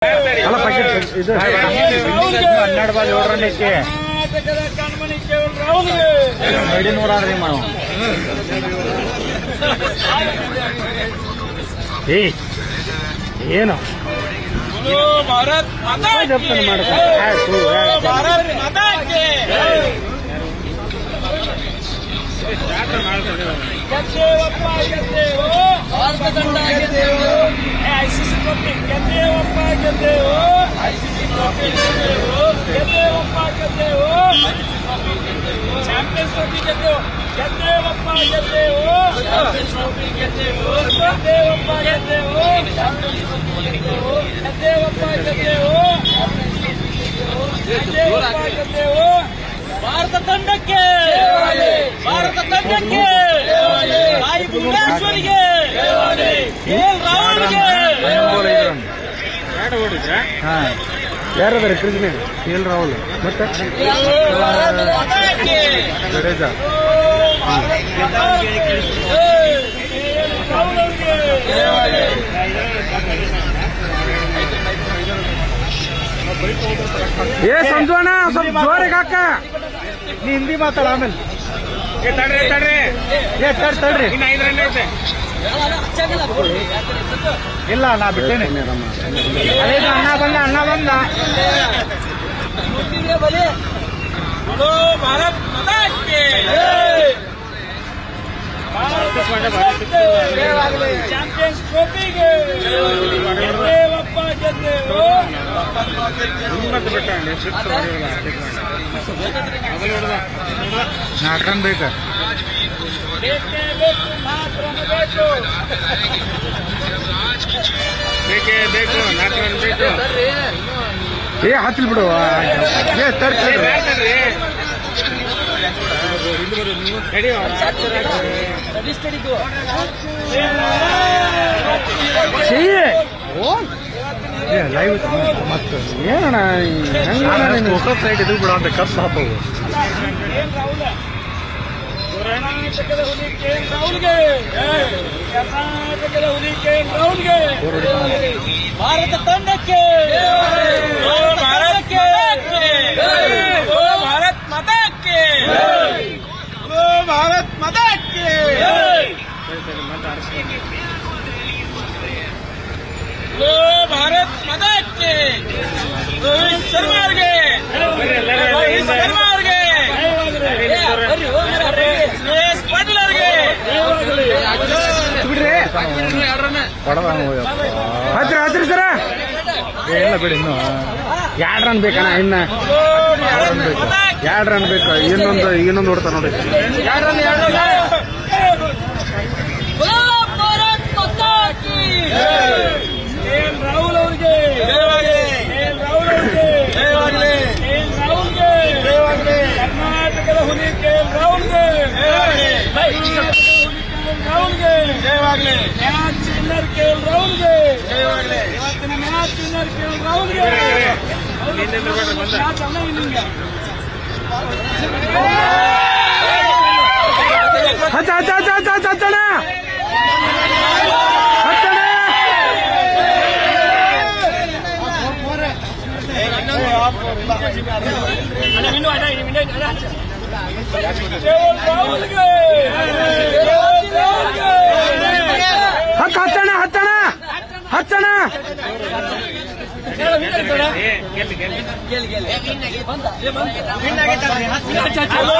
ಅಲ್ಲ ಪ್ಯಾಕೆಟ್ ಇದು 12 ball 7 run ಐತಿ. ರೆಡಿ ನೋಡ್ರಿ ಮಾವು ಏನು ಭಾರತ್ ಐಸಿಸಿ ಟ್ರೋಫಿ ಗೆದ್ದೇವಪ್ಪ ಗೆದ್ದೇವು, ಐಸಿಸಿ ಟ್ರೋಫಿ ಗೆದ್ದೇವಪ್ಪ ಗೆದ್ದೇವು, ಚಾಂಪಿಯನ್ಸ್ ಟ್ರೋಫಿ ಗೆದ್ದೇವು, ಗೆದ್ದೇವಪ್ಪ ಗೆದ್ದೇವು, ಚಾಂಪಿಯನ್ಸ್ ಟ್ರೋಫಿ ಗೆದ್ದೇವು, ಗೆದ್ದೇವಪ್ಪ ಗೆದ್ದೇವು, ಗೆದ್ದೇವಪ್ಪ ಗೆದ್ದೇವು, ಗೆದ್ದೇವಪ್ಪ ಗೆದ್ದೇವು. ಭಾರತ ತಂಡಕ್ಕೆ, ಭಾರತ ತಂಡಕ್ಕೆ, ತಾಯಿ ಭುವನೇಶ್ವರಿಗೆ, ರಾಹುಲ್ಗೆ. ಯಾರದಾರೆ ಕ್ರಿಕೆಟ್ KL ರಾಹುಲ್ ಮತ್ತೆ ಜಡೇಜಾ. ಸಂಜೋಣ ಸ್ವಲ್ಪ ಜೋರಿಗೆ ಹಾಕ, ನೀ ಹಿಂದಿ ಮಾತಾಡ ಆಮೇಲೆ. ತಡ್ರಿ ಇಲ್ಲ ನಾ ಬಿಟ್ಟೇನೆ. ಅಣ್ಣ ಬಂದ ಭಾರತ್ ಚಾಂಪಿಯನ್ಸ್ ಟ್ರೋಫಿಗೆ ಗೆದ್ದೇವಪ್ಪ ಗೆದ್ದೇವು. 4 ರನ್ ಬೇಕಾ? ಬೇಕೇ ಬೇಕು, 4 ರನ್ ಬೇಕು, ಬೇಕೇ ಬೇಕು, 4 ರನ್ ಬೇಕು. ಹಚ್ಚಲ್ ಬಿಡು. ಲೈವ್ ಮತ್ತೆ ಏನಣ್ಣ ಫೋಕಸ್ ಲೈಟ್ ಇದು ಬಿಡ ಅಂತ ಕಪ್ ಹಾಕೋದು. ಕರ್ನಾಟಕದ ಹುಲಿ KL ರಾಹುಲ್ಗೆ, ಕರ್ನಾಟಕದ ಹುಲಿ KL ರಾಹುಲ್ಗೆ, ಭಾರತ ತಂಡಕ್ಕೆ, ಭಾರತಕ್ಕೆ, ಭಾರತ್ ಮಾತಾಕ್ಕೆ, ಭಾರತ್ ಮಾತಾಕ್ಕೆ, ಭಾರತ್ ಮಾತಾಕ್ಕೆ. ರೋಹಿತ್ ಶರ್ಮಾ ಅವ್ರಿಗೆ, ರೋಹಿತ್ ಶರ್ಮಾ ಅವ್ರಿಗೆ, ಶ್ರೇಯಸ್ ಪಾಟೀಲ್ ಅವ್ರಿಗೆ ಬಿಡ್ರಿ ಹಚ್ರಿ ಸರ. ಇಲ್ಲ ಬಿಡಿ, ಇನ್ನು 2 ರನ್ ಬೇಕಣ್ಣ. ಇನ್ನ 2 ರನ್ ಬೇಕು. ಇನ್ನೊಂದು ಹೊಡ್ತಾರ ನೋಡಿ. 2 ರನ್ KL ರಾಹುಲ್ ಅವ್ರಿಗೆ, KL ರಾಹುಲ್ ಅವ್ರಿಗೆ, KL ರಾಹುಲ್ಗೆ, ಕರ್ನಾಟಕದ ಹುಲಿ KL ರಾಹುಲ್ಗೆ, ರಾಹುಲ್ಗೆ, ಮ್ಯಾಚ್ ವಿನ್ನರ್ KL ರಾಹುಲ್ಗೆ, ಇವತ್ತಿನ ಮ್ಯಾಚ್ ವಿನ್ನರ್ KL ರಾಹುಲ್ಗೆ. ಮ್ಯಾಚ್ ಅಲ್ಲ ಇನ್ನಿಂಗ ಹಚ್ಚಣ ಹಚ್ಚಣ ಚಲೋ